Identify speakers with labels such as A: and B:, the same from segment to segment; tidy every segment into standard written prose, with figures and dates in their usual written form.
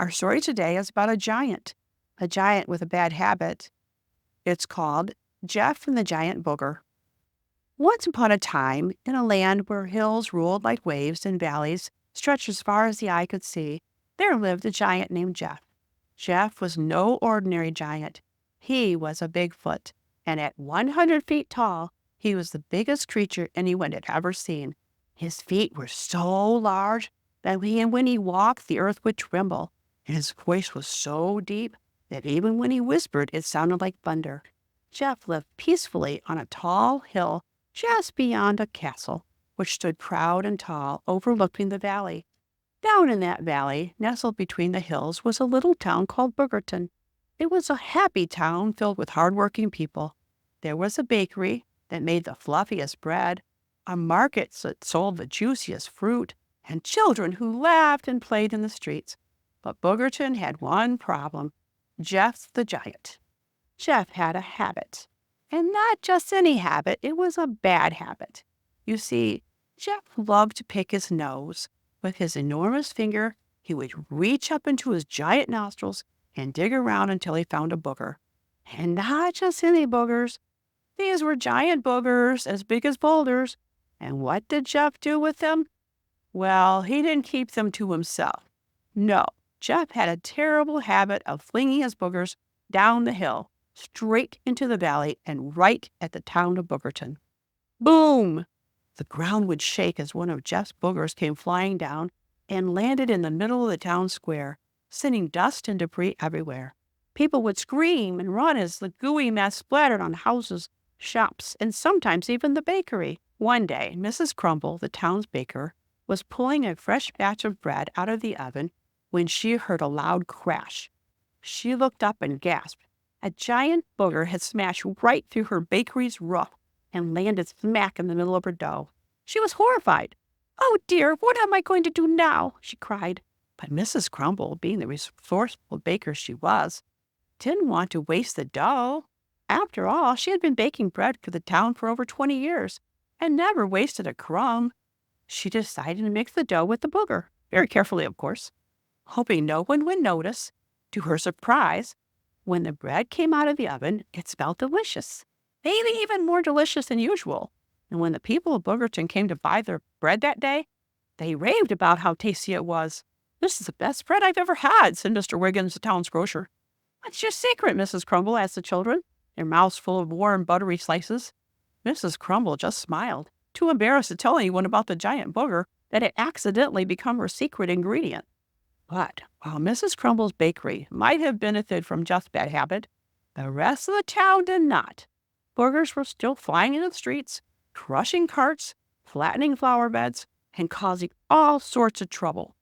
A: Our story today is about a giant with a bad habit. It's called Jeff and the Giant Booger. Once upon a time, in a land where hills rolled like waves and valleys stretched as far as the eye could see, there lived a giant named Jeff. Jeff was no ordinary giant. He was a Bigfoot, and at 100 feet tall, he was the biggest creature anyone had ever seen. His feet were so large that when he walked, the earth would tremble, and his voice was so deep that even when he whispered, it sounded like thunder. Jeff lived peacefully on a tall hill just beyond a castle, which stood proud and tall, overlooking the valley. Down in that valley, nestled between the hills, was a little town called Boogerton. It was a happy town filled with hard-working people. There was a bakery that made the fluffiest bread, a market that sold the juiciest fruit, and children who laughed and played in the streets. But Boogerton had one problem: Jeff the giant. Jeff had a habit. And not just any habit, it was a bad habit. You see, Jeff loved to pick his nose. With his enormous finger, he would reach up into his giant nostrils and dig around until he found a booger. And not just any boogers. These were giant boogers as big as boulders. And what did Jeff do with them? Well, he didn't keep them to himself. No, Jeff had a terrible habit of flinging his boogers down the hill, straight into the valley, and right at the town of Boogerton. Boom! The ground would shake as one of Jeff's boogers came flying down and landed in the middle of the town square, sending dust and debris everywhere. People would scream and run as the gooey mess splattered on houses, shops, and sometimes even the bakery. One day, Mrs. Crumble, the town's baker, was pulling a fresh batch of bread out of the oven when she heard a loud crash. She looked up and gasped. A giant booger had smashed right through her bakery's roof and landed smack in the middle of her dough. She was horrified. "Oh dear, what am I going to do now?" she cried. But Mrs. Crumble, being the resourceful baker she was, didn't want to waste the dough. After all, she had been baking bread for the town for over 20 years and never wasted a crumb. She decided to mix the dough with the booger, very carefully, of course, hoping no one would notice. To her surprise, when the bread came out of the oven, it smelled delicious, maybe even more delicious than usual. And when the people of Boogerton came to buy their bread that day, they raved about how tasty it was. "This is the best bread I've ever had," said Mr. Wiggins, the town's grocer. "What's your secret, Mrs. Crumble?" asked the children, their mouths full of warm, buttery slices. Mrs. Crumble just smiled, too embarrassed to tell anyone about the giant booger that had accidentally become her secret ingredient. But while Mrs. Crumble's bakery might have benefited from Jeff's bad habit, the rest of the town did not. Boogers were still flying in the streets, crushing carts, flattening flower beds, and causing all sorts of trouble.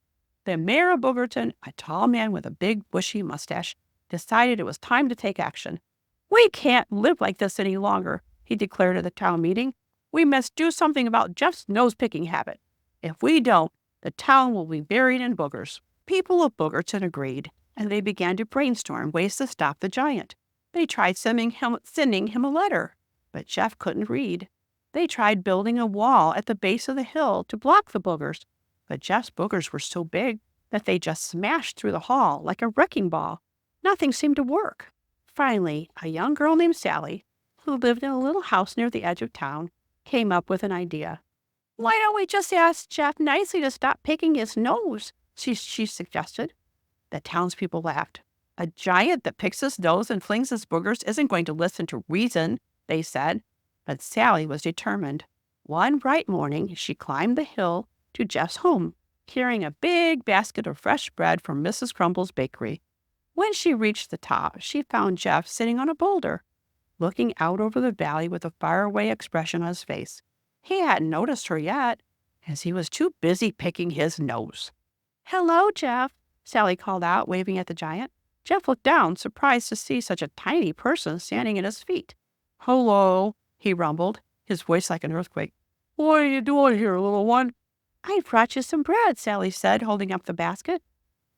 A: The mayor of Boogerton, a tall man with a big bushy mustache, decided it was time to take action. "We can't live like this any longer," he declared at the town meeting. "We must do something about Jeff's nose-picking habit. If we don't, the town will be buried in boogers." People of Boogerton agreed, and they began to brainstorm ways to stop the giant. They tried sending him a letter, but Jeff couldn't read. They tried building a wall at the base of the hill to block the boogers, but Jeff's boogers were so big that they just smashed through the hall like a wrecking ball. Nothing seemed to work. Finally, a young girl named Sally, who lived in a little house near the edge of town, came up with an idea. "Why don't we just ask Jeff nicely to stop picking his nose?" she suggested. The townspeople laughed. "A giant that picks his nose and flings his boogers isn't going to listen to reason," they said. But Sally was determined. One bright morning, she climbed the hill to Jeff's home, carrying a big basket of fresh bread from Mrs. Crumble's bakery. When she reached the top, she found Jeff sitting on a boulder, looking out over the valley with a faraway expression on his face. He hadn't noticed her yet, as he was too busy picking his nose. "Hello, Jeff," Sally called out, waving at the giant. Jeff looked down, surprised to see such a tiny person standing at his feet. "Hello," he rumbled, his voice like an earthquake. "What are you doing here, little one?" "I brought you some bread," Sally said, holding up the basket.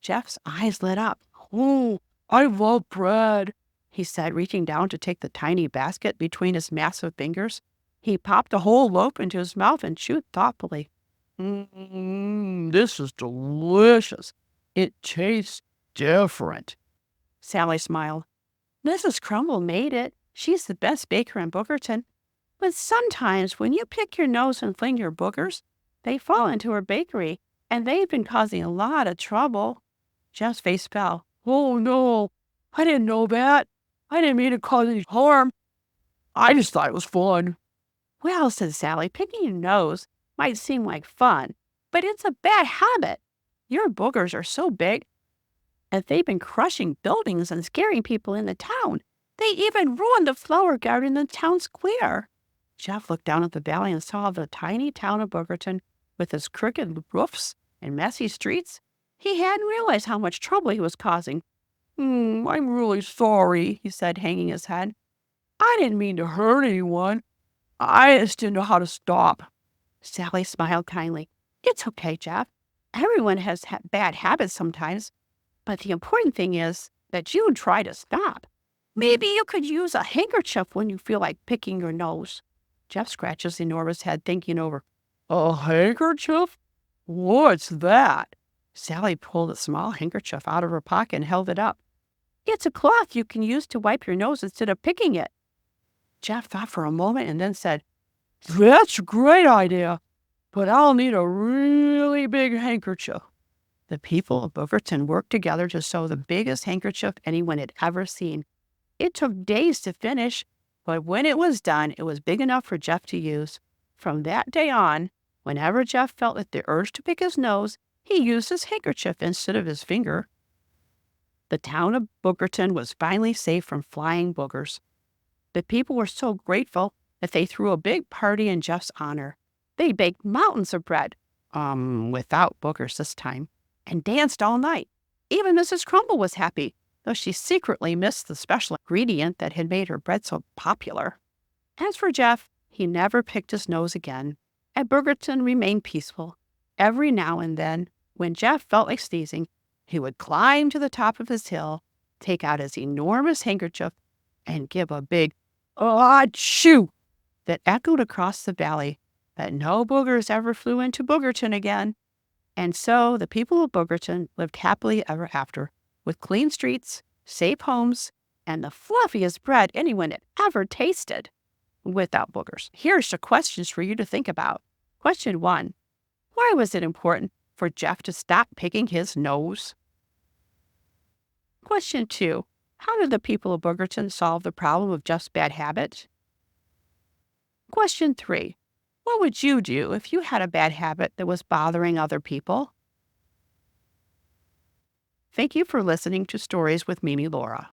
A: Jeff's eyes lit up. "Oh, I love bread," he said, reaching down to take the tiny basket between his massive fingers. He popped a whole loaf into his mouth and chewed thoughtfully. This is delicious. It tastes different. Sally smiled. Mrs. Crumble made it. She's the best baker in Boogerton. But sometimes when you pick your nose and fling your boogers, they fall into her bakery, and they've been causing a lot of trouble. Jeff's face fell. Oh no, I didn't know that. I didn't mean to cause any harm. I just thought it was fun. Well, said Sally, picking your nose might seem like fun, but it's a bad habit. Your boogers are so big, and they've been crushing buildings and scaring people in the town. They even ruined the flower garden in the town square. Jeff looked down at the valley and saw the tiny town of Boogerton with its crooked roofs and messy streets. He hadn't realized how much trouble he was causing. I'm really sorry, he said, hanging his head. I didn't mean to hurt anyone. I just didn't know how to stop. Sally smiled kindly. It's okay, Jeff. Everyone has bad habits sometimes, but the important thing is that you try to stop. Maybe you could use a handkerchief when you feel like picking your nose. Jeff scratched his enormous head, thinking over. A handkerchief? What's that? Sally pulled a small handkerchief out of her pocket and held it up. It's a cloth you can use to wipe your nose instead of picking it. Jeff thought for a moment and then said, That's a great idea, but I'll need a really big handkerchief. The people of Boogerton worked together to sew the biggest handkerchief anyone had ever seen. It took days to finish, but when it was done, it was big enough for Jeff to use. From that day on, whenever Jeff felt the urge to pick his nose, he used his handkerchief instead of his finger. The town of Boogerton was finally safe from flying boogers. The people were so grateful that they threw a big party in Jeff's honor. They baked mountains of bread, without boogers this time, and danced all night. Even Mrs. Crumble was happy, though she secretly missed the special ingredient that had made her bread so popular. As for Jeff, he never picked his nose again, and Boogerton remained peaceful. Every now and then, when Jeff felt like sneezing, he would climb to the top of his hill, take out his enormous handkerchief, and give a big "Achoo!" that echoed across the valley. But no boogers ever flew into Boogerton again. And so the people of Boogerton lived happily ever after, with clean streets, safe homes, and the fluffiest bread anyone had ever tasted, without boogers. Here's the questions for you to think about. Question 1. Why was it important for Jeff to stop picking his nose? Question 2. How did the people of Boogerton solve the problem of Jeff's bad habit? Question 3. What would you do if you had a bad habit that was bothering other people? Thank you for listening to Stories with Mimi Laura.